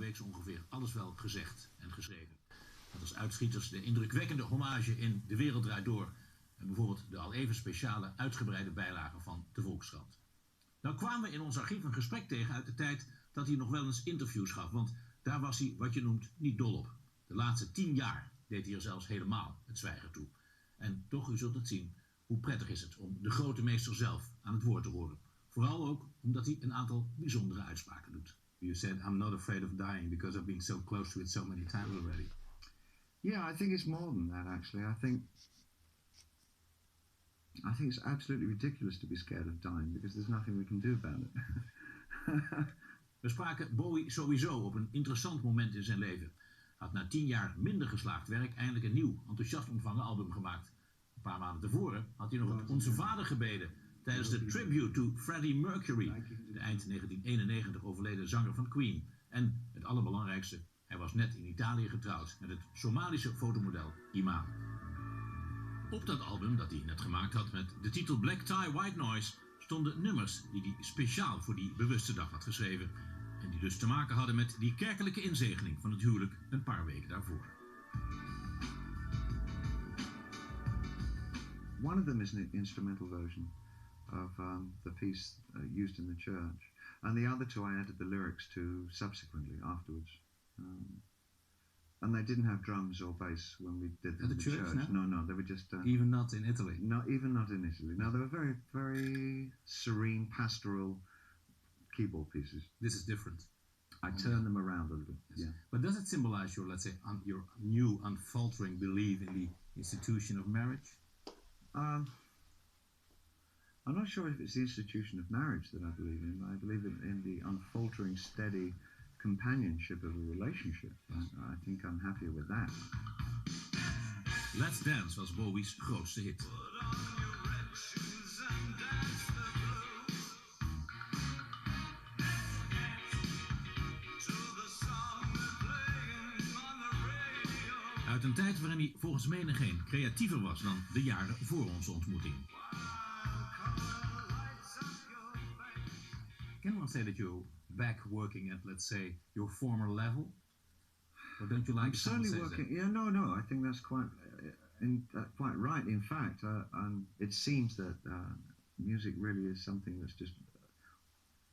week zo ongeveer alles wel gezegd en geschreven. Met als uitschieters de indrukwekkende hommage in De Wereld Draait Door en bijvoorbeeld de al even speciale uitgebreide bijlage van de Volkskrant. Nou kwamen we in ons archief een gesprek tegen uit de tijd dat hij nog wel eens interviews gaf, want daar was hij, wat je noemt, niet dol op. De laatste 10 jaar deed hij er zelfs helemaal het zwijgen toe. En toch, u zult het zien, hoe prettig is het om de grote meester zelf aan het woord te horen. Vooral ook omdat hij een aantal bijzondere uitspraken doet. You said, I'm not afraid of dying because I've been so close to it so many times already. Yeah, I think it's more than that, actually. I think it's absolutely ridiculous to be scared of dying because there's nothing we can do about it. We spraken Bowie sowieso op een interessant moment in zijn leven. Had na 10 jaar minder geslaagd werk eindelijk een nieuw, enthousiast ontvangen album gemaakt. Een paar maanden tevoren had hij nog het Onze Vader gebeden tijdens de tribute to Freddie Mercury, de eind 1991 overleden zanger van Queen. En het allerbelangrijkste, hij was net in Italië getrouwd met het Somalische fotomodel Iman. Op dat album dat hij net gemaakt had met de titel Black Tie White Noise stonden nummers die hij speciaal voor die bewuste dag had geschreven en die dus te maken hadden met die kerkelijke inzegening van het huwelijk een paar weken daarvoor. One of them is an instrumental version of the piece used in the church, and the other two I added the lyrics to subsequently afterwards. And they didn't have drums or bass when we did them in the church. No, they were just... even not in Italy? No, even not in Italy. No, they were very, very serene, pastoral keyboard pieces. This is different. I turned them around a little bit, yeah. But does it symbolize your, let's say, your new, unfaltering belief in the institution of marriage? I'm not sure if it's the institution of marriage that I believe in. I believe in the unfaltering, steady companionship of a relationship. I think I'm happier with that. Let's Dance was Bowie's grootste hit. Uit een tijd waarin hij volgens menigeen creatiever was dan de jaren voor onze ontmoeting. Can one say that you're back working at, let's say, your former level? Or don't you like? I'm certainly working. Yeah, no. I think that's quite right. In fact, it seems that music really is something that's just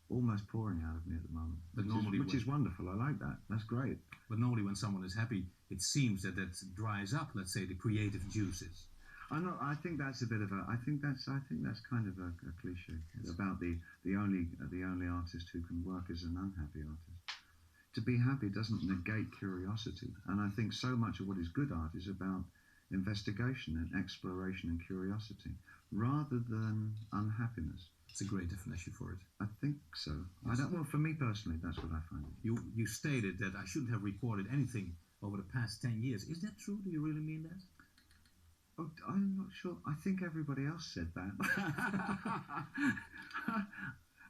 almost pouring out of me at the moment. But which is wonderful. I like that. That's great. But normally, when someone is happy, it seems that dries up. Let's say the creative juices. I think that's a bit of a. I think that's kind of a cliche about the only artist who can work as an unhappy artist. To be happy doesn't negate curiosity, and I think so much of what is good art is about investigation and exploration and curiosity, rather than unhappiness. It's a great definition for it. I think so. I don't. Well, for me personally, that's what I find. You stated that I shouldn't have recorded anything over the past 10 years. Is that true? Do you really mean that? Oh, I'm not sure. I think everybody else said that.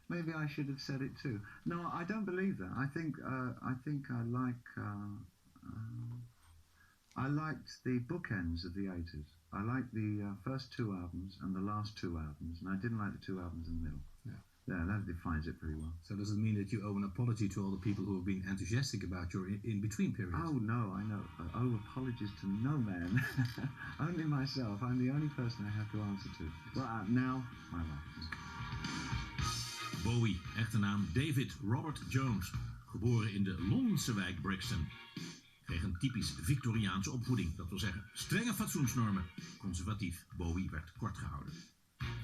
Maybe I should have said it too. No, I don't believe that. I liked the bookends of the 80s. I liked the first 2 albums and the last 2 albums, and I didn't like the 2 albums in the middle. Yeah, that defines it pretty well. So does it mean that you owe an apology to all the people who have been enthusiastic about your in-between periods? Oh, no, I know. I owe apologies to no man. Only myself. I'm the only person I have to answer to. Well, now, my wife. Bowie, echte naam David Robert Jones. Geboren in de Londense wijk Brixton. Kreeg een typisch Victoriaanse opvoeding. Dat wil zeggen, strenge fatsoensnormen. Conservatief. Bowie werd kort gehouden.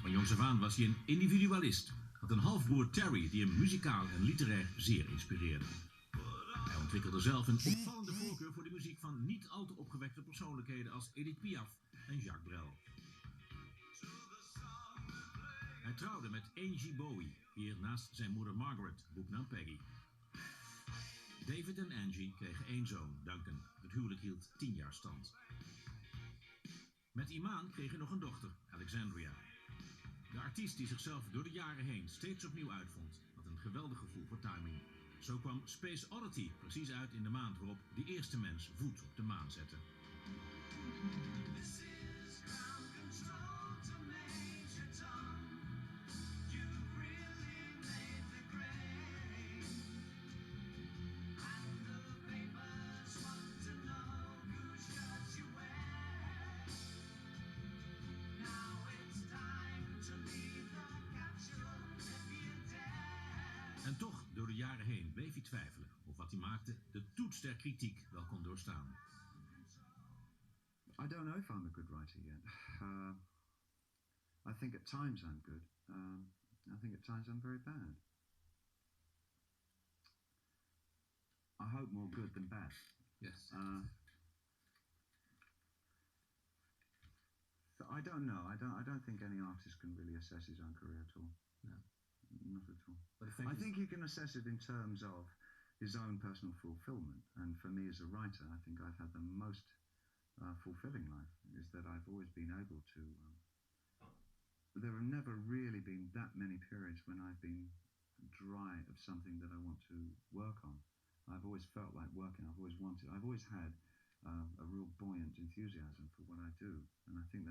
Van jongs af aan was hij een individualist. Had een halfbroer Terry die hem muzikaal en literair zeer inspireerde. Hij ontwikkelde zelf een opvallende voorkeur voor de muziek van niet al te opgewekte persoonlijkheden als Edith Piaf en Jacques Brel. Hij trouwde met Angie Bowie, hier naast zijn moeder Margaret, boeknaam Peggy. David en Angie kregen 1 zoon, Duncan. Het huwelijk hield 10 jaar stand. Met Iman kreeg hij nog een dochter, Alexandria. De artiest die zichzelf door de jaren heen steeds opnieuw uitvond, had een geweldig gevoel voor timing. Zo kwam Space Oddity precies uit in de maand waarop de eerste mens voet op de maan zette. En toch, door de jaren heen, bleef hij twijfelen of wat hij maakte de toets der kritiek wel kon doorstaan. I don't know if I'm a good writer yet. I think at times I'm good. I think at times I'm very bad. I hope more good than bad. Yes. So I don't know. I don't think any artist can really assess his own career at all. No. Not at all. But I think he can assess it in terms of his own personal fulfillment. And for me as a writer, I think I've had the most fulfilling life, is that I've always been able to... there have never really been that many periods when I've been dry of something that I want to work on. I've always felt like working. I've always had a real buoyant enthusiasm for what I do, and I think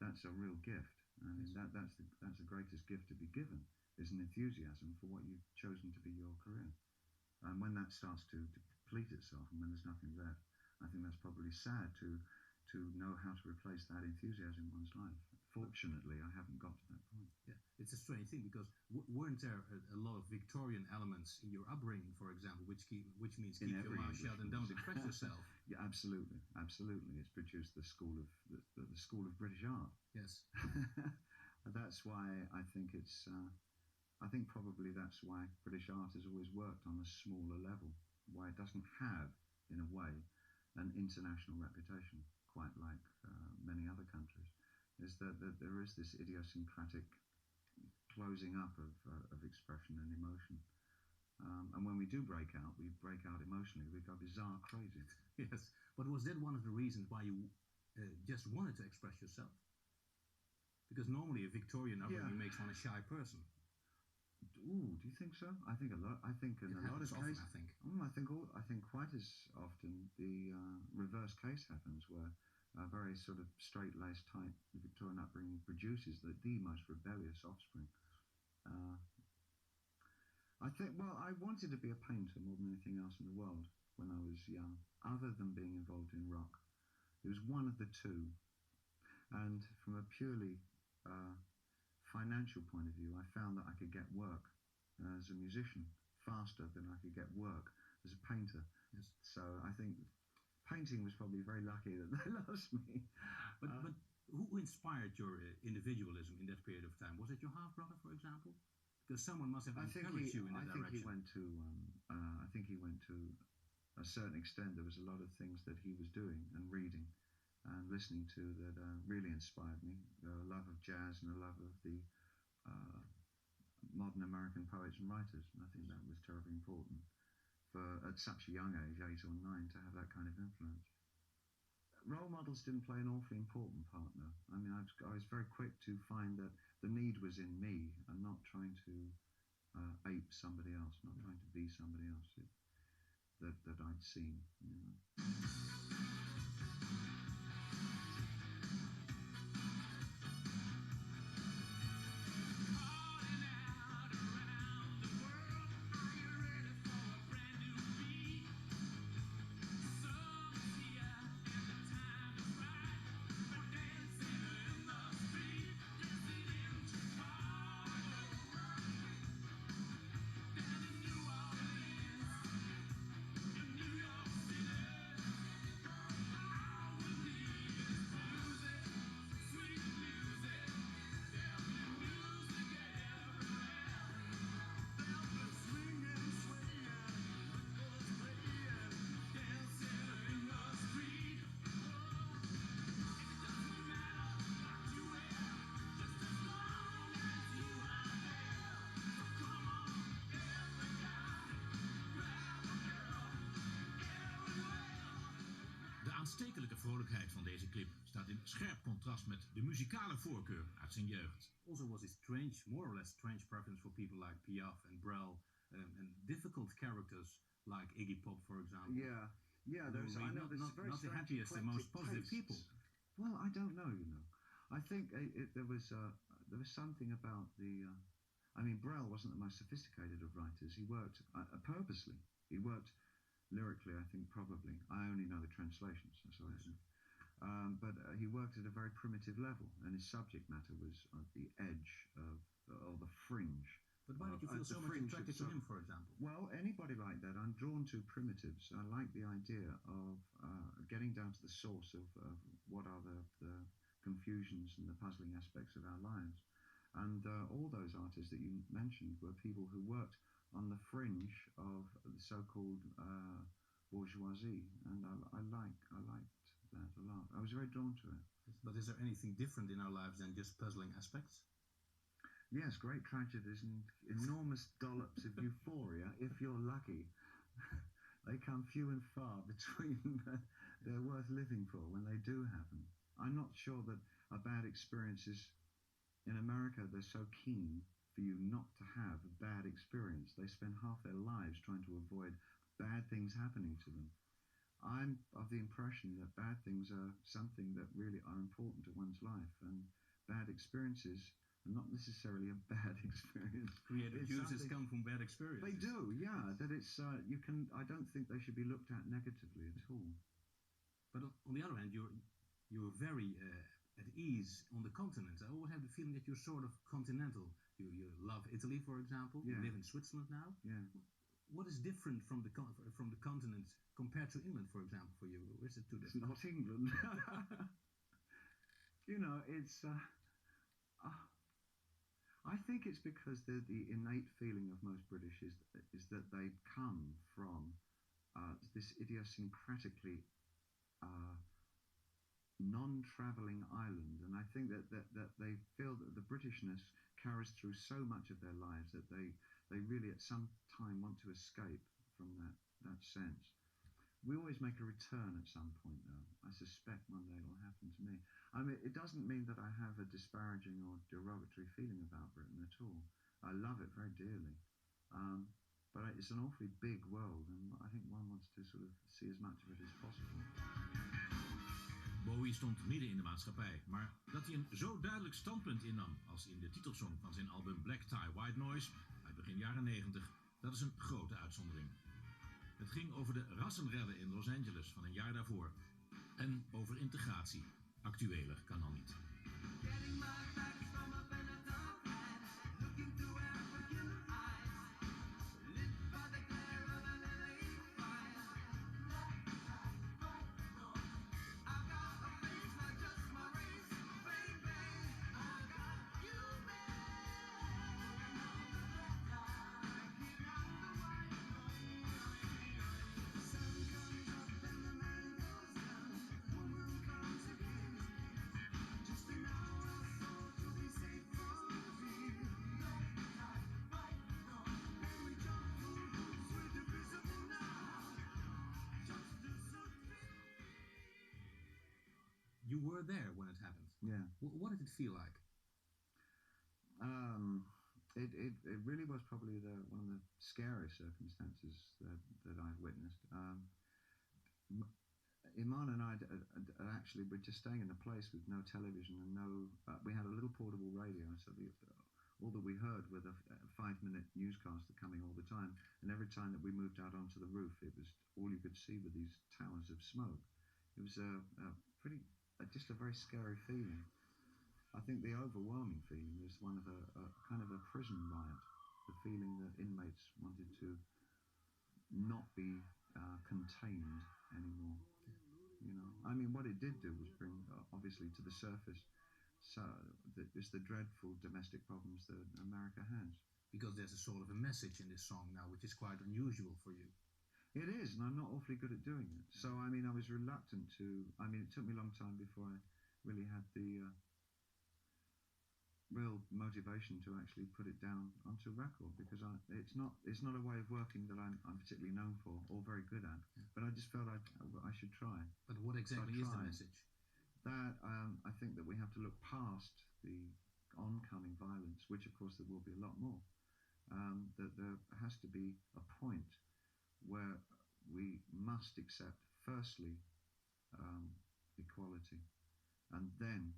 that's a real gift. I mean, that's the greatest gift to be given, is an enthusiasm for what you've chosen to be your career. And when that starts to deplete itself, and when there's nothing left, I think that's probably sad to know how to replace that enthusiasm in one's life. Fortunately, I haven't got to that point. Yeah, it's a strange thing, because weren't there a lot of Victorian elements in your upbringing, for example, which means keep your mouth shut and don't express yourself? Yeah, absolutely. It's produced the school of British art. Yes. That's why I think it's. I think probably that's why British art has always worked on a smaller level. Why it doesn't have, in a way, an international reputation, quite like many other countries, is that there is this idiosyncratic closing up of expression and emotion. And when we do break out emotionally. We go bizarre crazy. Yes, but was that one of the reasons why you just wanted to express yourself? Because normally a Victorian upbringing makes one a shy person. Ooh, do you think so? I think a lot. I think in a lot of cases. I think quite as often the reverse case happens, where a very sort of straight-laced type Victorian upbringing produces the most rebellious offspring. I think. Well, I wanted to be a painter more than anything else in the world when I was young, other than being involved in rock. It was one of the two, and from a purely financial point of view, I found that I could get work as a musician faster than I could get work as a painter. Yes. So I think painting was probably very lucky that they lost me. But who inspired your individualism in that period of time? Was it your half-brother, for example? Because someone must have encouraged you in that direction. I think he went to a certain extent. There was a lot of things that he was doing and reading and listening to that really inspired me. A love of jazz and a love of the modern American poets and writers. And I think that was terribly important for, at such a young age, 8 or 9, to have that kind of influence. Role models didn't play an awfully important part, though. I mean, I was very quick to find that the need was in me and not trying to ape somebody else, not trying to be somebody else that I'd seen. You know. De aanstekelijke vrolijkheid van deze clip staat in scherp contrast met de muzikale voorkeur uit zijn jeugd. Also was it strange, more or less strange preference for people like Piaf and Brel and difficult characters like Iggy Pop, for example. Yeah, those are not the happiest and most positive people. Well, I don't know, you know. I think there was something about the. I mean, Brel wasn't the most sophisticated of writers. He worked purposely. He worked lyrically, I think, probably. I only know the translations, so but he worked at a very primitive level, and his subject matter was at the edge of, or the fringe But why did you feel so much attracted to him, for example? Well, anybody like that. I'm drawn to primitives. I like the idea of getting down to the source of what are the confusions and the puzzling aspects of our lives. And all those artists that you mentioned were people who worked on the fringe of the so-called bourgeoisie, and I liked that a lot. I was very drawn to it. But is there anything different in our lives than just puzzling aspects? Yes, great tragedies and enormous dollops of euphoria, if you're lucky. They come few and far between. They're worth living for when they do happen. I'm not sure that a bad experience is... In America, they're so keen for you not to have a bad experience. They spend half their lives trying to avoid bad things happening to them. I'm of the impression that bad things are something that really are important to one's life, and bad experiences are not necessarily a bad experience. Creative juices come from bad experiences. They do, yeah. That it's you can. I don't think they should be looked at negatively at all. But on the other hand, you're very at ease on the continent. I always have the feeling that you're sort of continental. You love Italy, for example. Yeah. You live in Switzerland now. Yeah. What is different from the continent compared to England, for example, for you? Or is it too different? It's not England. You know, it's... I think it's because the innate feeling of most British is that they come from this idiosyncratically non-travelling island, and I think that they feel that the Britishness carries through so much of their lives that they really at some time want to escape from that sense. We always make a return at some point, though. I suspect one day it'll happen to me. I mean, it doesn't mean that I have a disparaging or derogatory feeling about Britain at all. I love it very dearly. But it's an awfully big world, and I think one wants to sort of see as much of it as possible. Bowie stond midden in de maatschappij, maar dat hij een zo duidelijk standpunt innam als in de titelsong van zijn album Black Tie White Noise uit begin jaren 90, dat is een grote uitzondering. Het ging over de rassenrellen in Los Angeles van een jaar daarvoor en over integratie. Actueler kan al niet. You were there when it happened. Yeah. What did it feel like? It really was probably one of the scariest circumstances that I've witnessed. Iman and I actually were just staying in a place with no television and no. We had a little portable radio, so all that we heard were the 5-minute newscasts coming all the time. And every time that we moved out onto the roof, it was all you could see were these towers of smoke. It was just a very scary feeling. I think the overwhelming feeling was one of a kind of a prison riot. The feeling that inmates wanted to not be contained anymore. You know, I mean, what it did do was bring, obviously, to the surface the dreadful domestic problems that America has. Because there's a sort of a message in this song now, which is quite unusual for you. It is, and I'm not awfully good at doing it. So, I mean, I was reluctant to... I mean, it took me a long time before I really had the real motivation to actually put it down onto record, because it's not a way of working that I'm particularly known for or very good at. Yeah. But I just felt I should try. But what exactly is the message? That I think that we have to look past the oncoming violence, which of course there will be a lot more. That there has to be a point where we must accept, firstly, equality, and then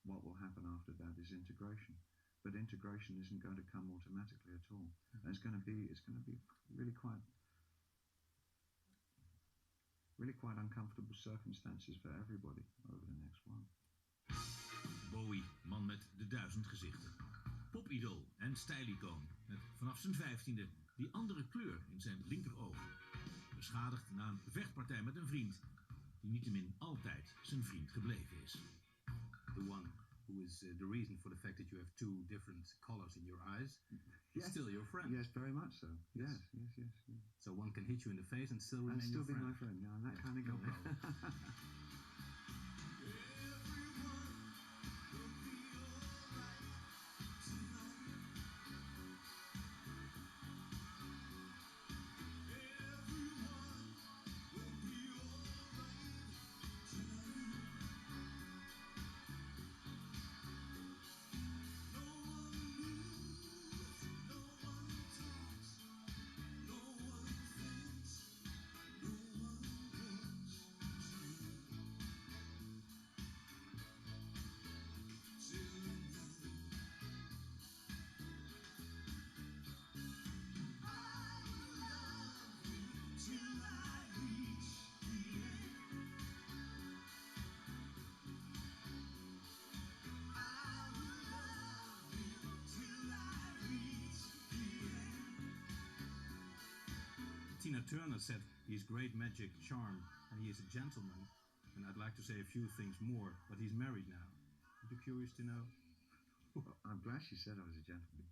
what will happen after that is integration. But integration isn't going to come automatically at all. Mm-hmm. And it's going to be really quite uncomfortable circumstances for everybody over the next while. Bowie, man met de 1000 gezichten. Popidool en stijlicoon, met vanaf zijn 15e die andere kleur in zijn linkeroog. Beschadigd na een vechtpartij met een vriend, die niettemin altijd zijn vriend gebleven is. The one who is the reason for the fact that you have two different colors in your eyes, is still your friend. Yes, very much so. Yes. So one can hit you in the face and still remain And still your be friend. my friend. Yeah, I'm that kind of guy. Tina Turner said he's great magic, charm, and he is a gentleman. And I'd like to say a few things more, but he's married now. Are you curious to know? Well, I'm glad she said I was a gentleman.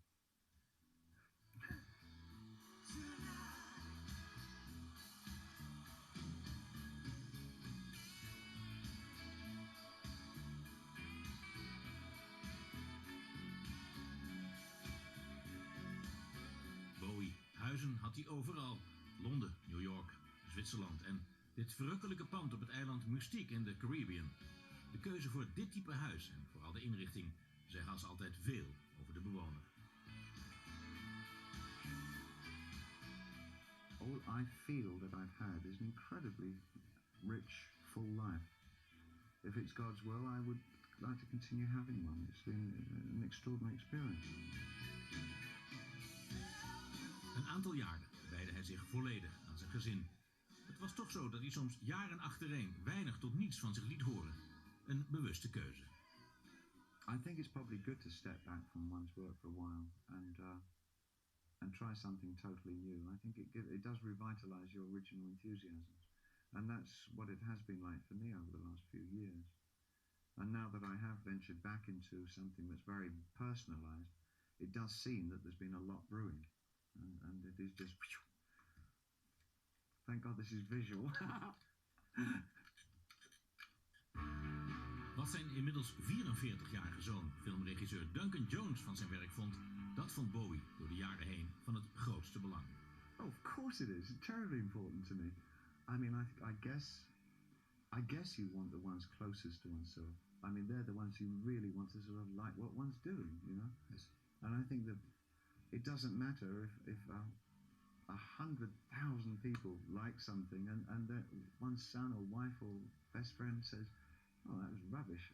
Bowie, huizen had hij overal. Londen, New York, Zwitserland en dit verrukkelijke pand op het eiland Mystique in de Caribbean. De keuze voor dit type huis en vooral de inrichting zeggen als altijd veel over de bewoner. All I feel that I've had is an incredibly rich, full life. If it's God's will, I would like to continue having one. It's been an extraordinary experience. Een aantal jaren wijdde hij zich volledig aan zijn gezin. Het was toch zo dat hij soms jaren achtereen weinig tot niets van zich liet horen. Een bewuste keuze. I think it's probably good to step back from one's work for a while and try something totally new. I think it does revitalize your original enthusiasms, and that's what it has been like for me over the last few years. And now that I have ventured back into something that's very personalized, it does seem that there's been a lot brewing, and it is just. Thank God this is visual. Wat zijn inmiddels 44-jarige zoon, filmregisseur Duncan Jones, van zijn werk vond, dat vond Bowie door de jaren heen van het grootste belang. Oh, of course it is. It's terribly important to me. I mean, I guess you want the ones closest to oneself. I mean, they're the ones you really want to sort of like what one's doing, you know? Yes. And I think that it doesn't matter if 100,000 people like something and that one's son or wife or best friend says, oh, that was rubbish.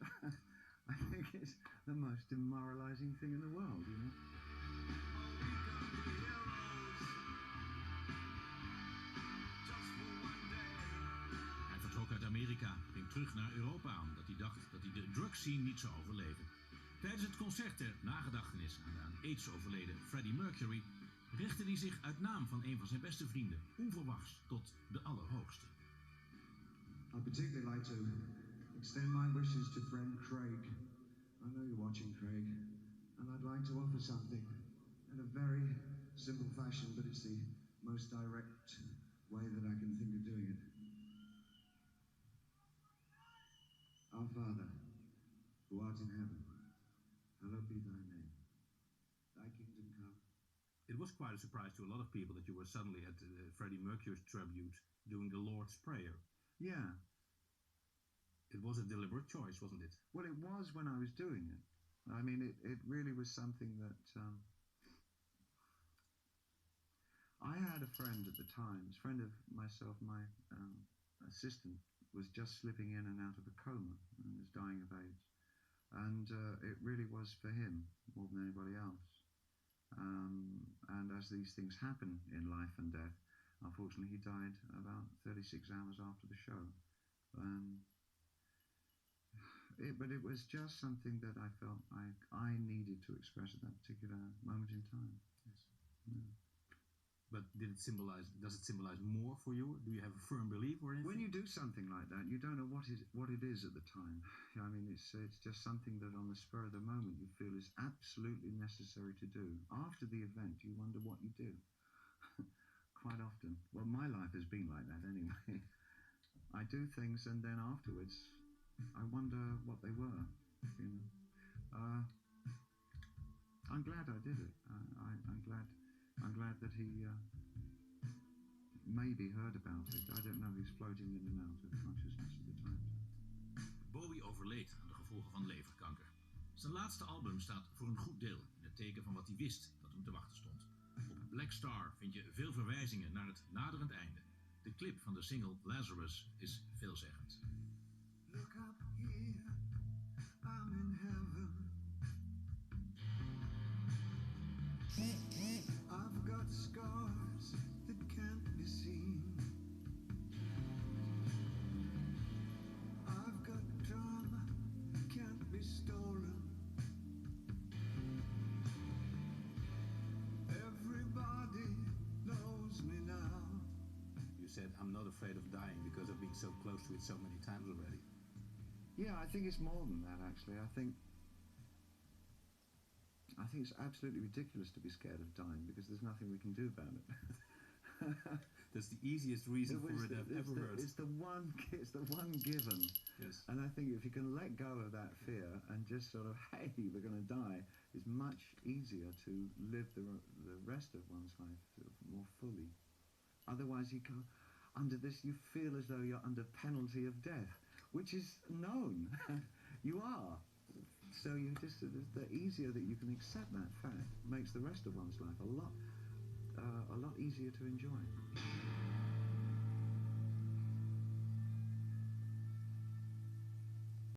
I think it's the most demoralizing thing in the world, you know? Hij vertrok uit Amerika, ging terug naar Europa omdat hij dacht dat hij de drugscene niet zou overleven. Tijdens het concert ter nagedachtenis aan de aan AIDS overleden Freddie Mercury richtte hij zich uit naam van een van zijn beste vrienden onverwachts tot de allerhoogste. I'd particularly like to extend my wishes to friend Craig. I know you're watching, Craig, and I'd like to offer something in a very simple fashion, but it's the most direct way that I can think of doing it. Our Father, who art in heaven, hallowed be thy name. Thy kingdom come. It was quite a surprise to a lot of people that you were suddenly at Freddie Mercury's tribute doing the Lord's Prayer. Yeah. It was a deliberate choice, wasn't it? Well, it was when I was doing it. I mean, it really was something that I had a friend at the time, a friend of myself, my assistant, was just slipping in and out of a coma and was dying of AIDS. And it really was for him more than anybody else. And as these things happen in life and death, unfortunately he died about 36 hours after the show. But it was just something that I felt I needed to express at that particular moment in time. Yes. Yeah. But does it symbolize more for you? Do you have a firm belief or anything? When you do something like that, you don't know what it is at the time. I mean, it's just something that on the spur of the moment you feel is absolutely necessary to do. After the event, you wonder what you do. Quite often. Well, my life has been like that anyway. I do things and then afterwards I wonder what they were. You know. I'm glad I did it. I'm glad that he maybe heard about it. I don't know. He's floating in and out of consciousness at the time. Bowie overleed aan de gevolgen van leverkanker. Zijn laatste album staat voor een goed deel in het teken van wat hij wist dat hem te wachten stond. Op Black Star vind je veel verwijzingen naar het naderend einde. De clip van de single Lazarus is veelzeggend. Look up here, I'm in heaven. I've got scars that can't be seen. I've got drama, can't be stolen. Everybody knows me now. You said, I'm not afraid of dying because I've been so close to it so many times already. Yeah, I think it's more than that, actually. I think it's absolutely ridiculous to be scared of dying because there's nothing we can do about it. That's the easiest reason for it I've ever heard. It's the one given. Yes. And I think if you can let go of that fear and just sort of, hey, we're going to die, it's much easier to live the rest of one's life sort of more fully. Otherwise, you go under this, you feel as though you're under penalty of death, which is known. You are. So you just the easier that you can accept that fact makes the rest of one's life a lot easier to enjoy.